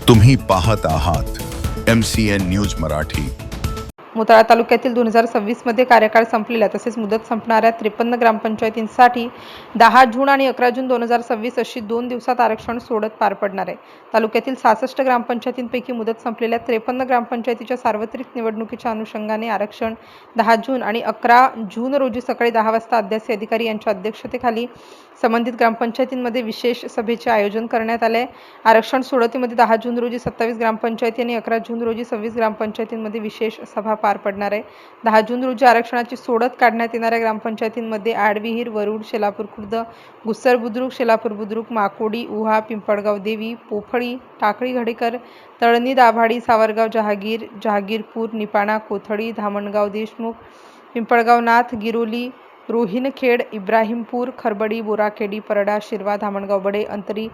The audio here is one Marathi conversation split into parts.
तुम्ही पाहत आहात MCN न्यूज मराठी। मोताळा तालुक्यातील 2026 मध्ये कार्यकाळ संपलेल्या तसेच मुदत संपणाऱ्या 53 ग्रामपंचायतींसाठी 10 जून आणि 11 जून 2026 अशी 2 दिवसात आरक्षण सोडत पार पडणार आहे। तालुक्यातील 66 ग्रामपंचायतींपैकी मुदत संपलेल्या 53 ग्रामपंचायतीच्या सार्वत्रिक निवडणुकीच्या अनुषंगाने आरक्षण 10 जून आणि 11 जून रोजी सकाळी 10 वाजता अध्यासी अधिकारी यांच्या अध्यक्षतेखाली संबंधित ग्रामपंचायतींमध्ये विशेष सभेचे आयोजन करण्यात आले आहे। आरक्षण सोडतीमध्ये 10 जून रोजी 27 ग्रामपंचायती आणि 11 जून रोजी 26 ग्रामपंचायतींमध्ये विशेष सभा पार पडणार आहे। 10 जून रोजी आरक्षणाची सोडत काढण्यात येणाऱ्या ग्रामपंचायतींमध्ये आडविहीर, वरुड, शेलापूर खुर्द, गुस्सर बुद्रुक, शेलापूर बुद्रुक, माकोडी, उहा, पिंपळगाव देवी, पोफळी, टाकळी घडेकर, तळणी, दाभाडी, सावरगाव, जहागीर, जहागीरपूर, निपाणा, कोथळी, धामणगाव देशमुख, पिंपळगाव नाथ, गिरोली, रोहिणखेड, इब्राहिमपूर, खरबडी, बोराखेडी, परडा, शिरवा, धामणगाव बडे, अंतरी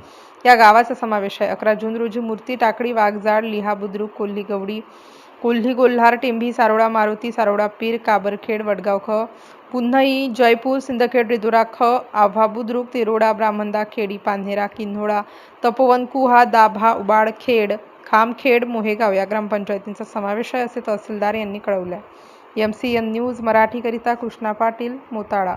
या गावाचा समावेश आहे। 11 जून रोजी मूर्ती, टाकळी, वाघजाळ, लिहा बुद्रुक, कोल्ही गवडी, कोल्ही गोल्हार, टेंभी, सारोडा मारुती, सारोडा पीर, काबरखेड, वडगाव ख, पुन्हई, जयपूर, सिंदखेड, रिधोरा ख, आव्हा बुद्रुक, तिरोडा, ब्राह्मणदा, खेडी, पान्हेरा, किन्होळा, तपोवन, कुहा, दाभा, उबाडखेड, खामखेड, मोहेगाव या ग्रामपंचायतींचा समावेश आहे असे तहसीलदार यांनी कळवले आहे। MCN न्यूज मराठीकरिता कृष्णा पाटील, मोताळा।